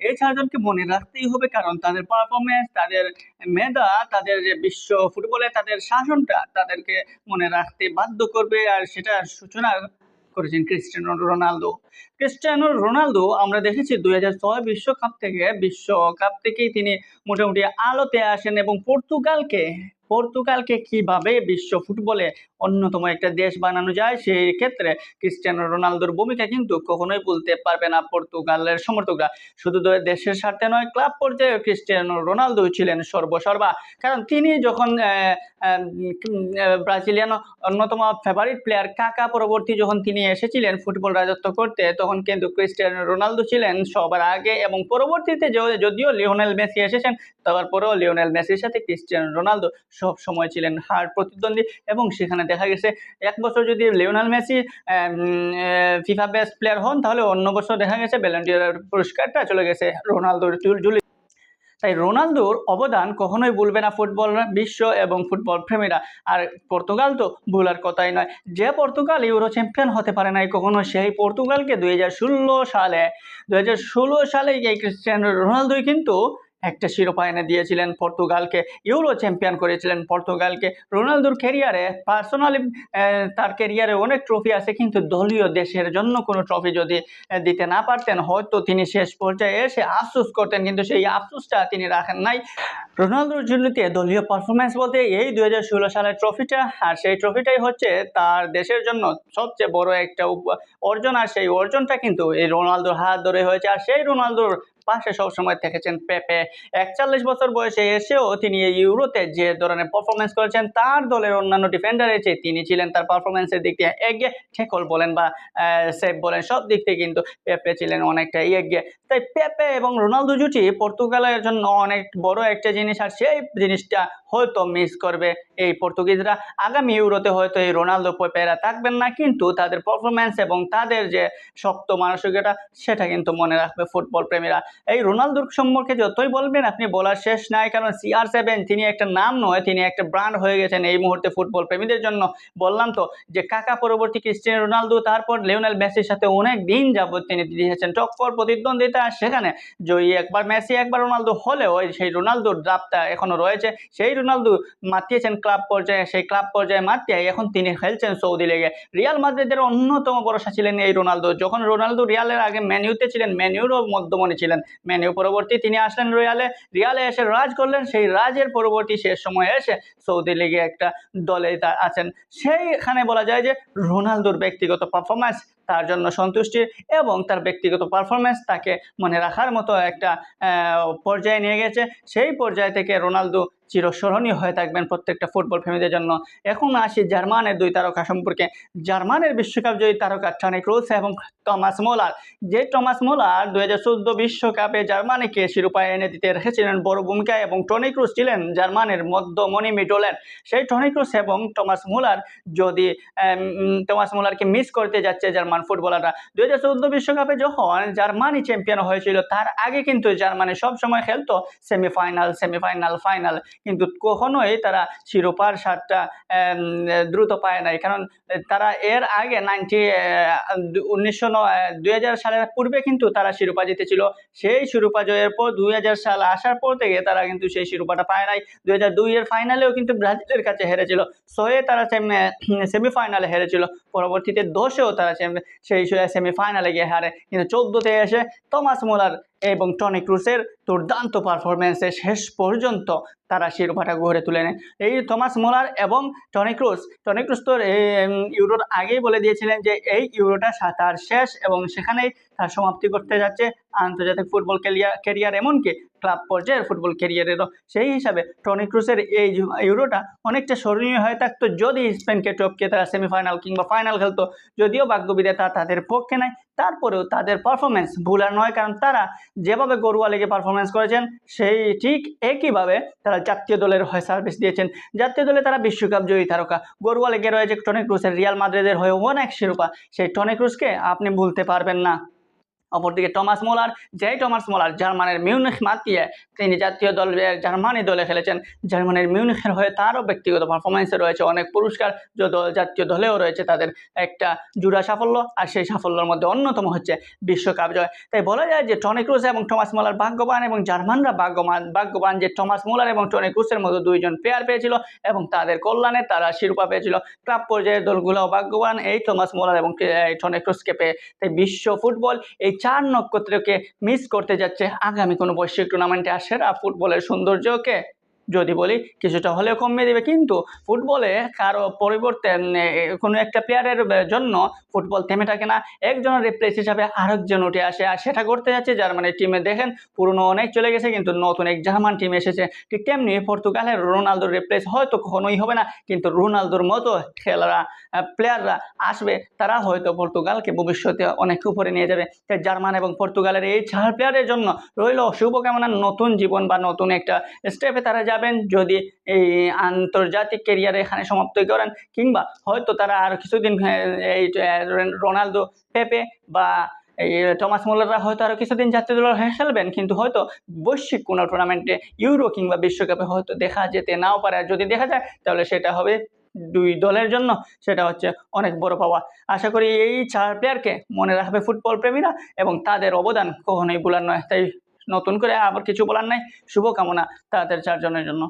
এই ৪ জনকে মনে রাখতেই হবে, কারণ তাদের পারফরম্যান্স, তাদের মেধা, তাদের যে বিশ্ব ফুটবলে তাদের শাসনটা তাদেরকে মনে রাখতে বাধ্য করবে। আর সেটার সূচনা করেছেন ক্রিস্টিয়ানো রোনালদো। ক্রিস্টিয়ানো রোনালদো আমরা দেখেছি ২০০৬ বিশ্বকাপ থেকেই তিনি মোটামুটি আলোতে আসেন এবং পর্তুগালকে কিভাবে বিশ্ব ফুটবলে অন্যতম একটা দেশ বানানো যায়, সেই ক্ষেত্রে ক্রিস্টিয়ানো রোনালদোর ভূমিকা কিন্তু কখনোই ভুলতে পারবে না পর্তুগালের সমর্থকরা। শুধু দেশের স্বার্থে নয়, ক্লাব পর্যায়ে ক্রিস্টিয়ানো রোনালদো ছিলেন সর্বসর্বা। কারণ তিনি যখন ব্রাজিলিয়ান অন্যতম ফেভারিট প্লেয়ার কাকা পরবর্তী যখন তিনি এসেছিলেন ফুটবল রাজত্ব করতে, তখন কিন্তু ক্রিস্টিয়ানো রোনালদো ছিলেন সবার আগে। এবং পরবর্তীতে যদিও লিওনেল মেসি এসেছেন, তারপরেও লিওনেল মেসির সাথে ক্রিস্টিয়ানো রোনালদো সব সময় ছিলেন হার প্রতিদ্বন্দ্বী। এবং সেখানে দেখা গেছে এক বছর যদি Lionel Messi FIFA best player হন, তাহলে অন্য বছর দেখা গেছে ব্যালন ডি অর পুরস্কারটা চলে গেছে রোনালদোর ঝুলি। তাই রোনালদোর অবদান কখনোই ভুলবে না ফুটবল বিশ্ব এবং ফুটবল প্রেমীরা। আর পর্তুগাল তো ভুলার কথাই নয়। যে পর্তুগাল ইউরো চ্যাম্পিয়ন হতে পারে নাই কখনো, সেই পর্তুগালকে ২০১৬ সালে এই ক্রিস্টিয়ানো রোনালদোই কিন্তু একটা শিরোপা এনে দিয়েছিলেন পর্তুগালকে, ইউরো চ্যাম্পিয়ন করেছিলেন পর্তুগালকে। রোনালদোর ক্যারিয়ারে পার্সোনালি তার ক্যারিয়ারে অনেক ট্রফি আছে, কিন্তু দলীয় দেশের জন্য কোনো ট্রফি যদি দিতে না পারতেন, হয়তো তিনি শেষ পর্যায়ে এসে আফসোস করতেন, কিন্তু সেই আফসোসটা তিনি রাখেন নাই। রোনালদোর জুনিতে দলীয় পারফরমেন্স বলতে এই ২০১৬ সালের ট্রফিটা, আর সেই ট্রফিটাই হচ্ছে তার দেশের জন্য সবচেয়ে বড় একটা অর্জন। আর সেই অর্জনটা কিন্তু এই রোনালদোর হাত ধরে হয়েছে। আর সেই রোনালদোর পাশে সবসময় থেকেছেন পেপে। ৪১ বছর বয়সে এসেও তিনি এই ইউরোতে যে ধরনের পারফরমেন্স করেছেন, তার দলের অন্যান্য ডিফেন্ডারের চেয়ে তিনি ছিলেন তার পারফরমেন্সের দিক দিয়ে এগিয়ে। ট্যাকল বলেন বা সেভ বলেন, সব দিক থেকে কিন্তু পেপে ছিলেন অনেকটা এগিয়ে। তাই পেপে এবং রোনালদো জুটি পর্তুগালের জন্য অনেক বড় একটা জিনিস। আর সেই জিনিসটা হয়তো মিস করবে এই পর্তুগিজরা। আগামী ইউরোতে হয়তো এই রোনালদো পেপেরা থাকবেন না, কিন্তু তাদের পারফরমেন্স এবং তাদের যে শক্ত মানসিকতা, সেটা কিন্তু মনে রাখবে ফুটবল প্রেমীরা। এই রোনালদোর সম্পর্কে যতই বলবেন আপনি বলার শেষ নাই, কারণ CR7 তিনি একটা নাম নয়, তিনি একটা ব্র্যান্ড হয়ে গেছেন এই মুহূর্তে ফুটবল প্রেমীদের জন্য। বললাম তো যে কাকা পরবর্তী ক্রিস্টিয়ানো রোনালদো, তারপর লিওনেল মেসির সাথে অনেক দিন যাবত তিনি দিয়েছেন টক্কর প্রতিদ্বন্দ্বিতা। সেখানে জয়ী একবার মেসি একবার রোনালদো হলেও সেই রোনালদোর দাপটা এখনো রয়েছে। সেই রোনালদো মাতিয়েছেন ক্লাব পর্যায়ে, সেই ক্লাব পর্যায়ে মাতিয়ে এখন তিনি খেলছেন সৌদি লিগে। রিয়াল মাদ্রিদের অন্যতম ভরসা ছিলেন এই রোনালদো। যখন রোনালদো রিয়ালের আগে ম্যানইউতে ছিলেন, ম্যানইউরও মধ্যমণি ছিলেন। ম্যানইউ পরবর্তী তিনি আসলেন রিয়ালে এসে রাজ করলেন। সেই রাজের পরবর্তী শেষ সময়ে এসে সৌদি লিগে একটা দলে আছেন। সেইখানে বলা যায় যে রোনালদোর ব্যক্তিগত পারফরম্যান্স তার জন্য সন্তুষ্টি, এবং তার ব্যক্তিগত পারফরম্যান্স তাকে মনে রাখার মতো একটা পর্যায়ে নিয়ে গেছে। সেই পর্যায় থেকে রোনালদো চিরস্মরণীয় হয়ে থাকবেন প্রত্যেকটা ফুটবল প্রেমীদের জন্য। এখন আসি জার্মানের দুই তারকা সম্পর্কে। জার্মানের বিশ্বকাপ জয়ী তারকা টনি ক্রুস এবং টমাস মুলার। যে টমাস মুলার ২০১৪ বিশ্বকাপে জার্মানিকে শিরোপা এনে দিতে রেখেছিলেন বড় ভূমিকা, এবং টনি ক্রুস ছিলেন জার্মানের মধ্যমণি মিডলের। সেই টনি ক্রুস এবং টমাস মুলার যদি টমাস মুলারকে মিস করতে যাচ্ছে জার্মান ফুটবলাররা। ২০১৪ বিশ্বকাপে যখন জার্মানি চ্যাম্পিয়ন হয়েছিল, তার আগে কিন্তু জার্মানি সবসময় খেলতো সেমিফাইনাল, ফাইনাল, কিন্তু কখনোই তারা শিরোপার স্বাদটা দ্রুত পায় নাই। কারণ তারা এর আগে ২০০০ সালের পূর্বে কিন্তু তারা শিরোপা জিতেছিল। সেই শিরোপা জয়ের পর ২০০০ সাল আসার পর থেকে তারা কিন্তু সেই শিরোপাটা পায় নাই। ২০০২ এর ফাইনালেও কিন্তু ব্রাজিলের কাছে হেরেছিল। ৬-এ তারা সেমিফাইনালে হেরেছিল। পরবর্তীতে ১০-এও তারা সেই সেমিফাইনালে গিয়ে হারে। কিন্তু ১৪-তে এসে টমাস মুলার এবং টনি ক্রুসের দুর্দান্ত পারফরমেন্সে শেষ পর্যন্ত তারা শিরোপাটা গড়ে তুলে নেয়। এই টমাস মুলার এবং টনি ক্রুস তো ইউরোর আগেই বলে দিয়েছিলেন যে এই ইউরোটা তার শেষ, এবং সেখানেই তার সমাপ্তি করতে যাচ্ছে আন্তর্জাতিক ফুটবল ক্যারিয়ার, এমনকি ক্লাব পর্যায়ের ফুটবল ক্যারিয়ারেরও। সেই হিসাবে টনি ক্রুসের এই ইউরোটা অনেকটা স্মরণীয় হয়ে থাকতো যদি স্পেনকে টপকে তারা সেমিফাইনাল কিংবা ফাইনাল খেলতো। যদিও ভাগ্যবিধাতা তাদের পক্ষে নাই, তারপরেও তাদের পারফরমেন্স ভুলার নয়। কারণ তারা যেভাবে গরুয়া লিগে পারফরমেন্স করেছেন, সেই ঠিক একইভাবে তারা জাতীয় দলের হয়ে সার্ভিস দিয়েছেন। জাতীয় দলে তারা বিশ্বকাপ জয়ী তারকা। গরুয়া লিগে রয়েছে টনি ক্রুসের রিয়াল মাদ্রিদের হয়ে অনেক শিরোপা। সেই টনি ক্রুসকে আপনি ভুলতে পারবেন না। অপরদিকে টমাস মুলার, টমাস মুলার জার্মানির মিউনিখ মাতিয়ে তিনি জাতীয় দল জার্মানি দলে খেলেছেন। জার্মানির মিউনিখের হয়ে তারও ব্যক্তিগত পারফরমেন্সে রয়েছে অনেক পুরস্কার, জাতীয় দলেও রয়েছে তাদের একটা জোড়া সাফল্য, আর সেই সাফল্যের মধ্যে অন্যতম হচ্ছে বিশ্বকাপ জয়। তাই বলা যায় যে টনি ক্রুস এবং টমাস মুলার ভাগ্যবান, এবং জার্মানরা ভাগ্যবান যে টমাস মুলার এবং টনি ক্রুসের মতো দুইজন প্লেয়ার পেয়েছিল এবং তাদের কল্যাণে তারা শিরোপা পেয়েছিল। ক্লাব পর্যায়ের দলগুলোও ভাগ্যবান এই টমাস মুলার এবং টনি ক্রুসকে পেয়ে। তাই বিশ্ব ফুটবল এই 4 নক্ষত্রকে মিস করতে যাচ্ছে আগামী কোনো বৈশ্বিক টুর্নামেন্টে। আর সেরা ফুটবলের সৌন্দর্যকে যদি বলি কিছুটা হলেও কমিয়ে দেবে, কিন্তু ফুটবলে কারো পরিবর্তে কোনো একটা প্লেয়ারের জন্য ফুটবল থেমে থাকে না, একজনের রিপ্লেস হিসাবে আরেকজন উঠে আসে, আর সেটা করতে যাচ্ছে জার্মানির টিমে। দেখেন পুরনো অনেক চলে গেছে কিন্তু নতুন এক জার্মান টিম এসেছে। ঠিক তেমনি পর্তুগালের রোনালদোর রিপ্লেস হয়তো কখনোই হবে না, কিন্তু রোনালদোর মতো প্লেয়াররা আসবে, তারা হয়তো পর্তুগালকে ভবিষ্যতে অনেক উপরে নিয়ে যাবে। তাই জার্মান এবং পর্তুগালের এই 4 প্লেয়ারের জন্য রইল শুভকামনা, নতুন জীবন বা নতুন একটা স্টেপে তারা যাবেন যদি এই আন্তর্জাতিক ক্যারিয়ারে এখানে সমাপ্তি করেন, কিংবা হয়তো তারা আরও কিছুদিন এই রোনালদো, পেপে বা এই টমাস মুলাররা হয়তো আরও কিছুদিন জাতীয় দলের হয়ে খেলবেন, কিন্তু হয়তো বৈশ্বিক কোনো টুর্নামেন্টে ইউরো কিংবা বিশ্বকাপে হয়তো দেখা যেতে নাও পারে। আর যদি দেখা যায় তাহলে সেটা হবে দুই দলের জন্য সেটা হচ্ছে অনেক বড় পাওয়া। আশা করি এই 4 প্লেয়ারকে মনে রাখবে ফুটবল প্রেমীরা এবং তাদের অবদান কখনোই ভোলার নয়। তাই নতুন করে আবার কিছু বলার নাই, শুভকামনা তাদের 4 জনের জন্য।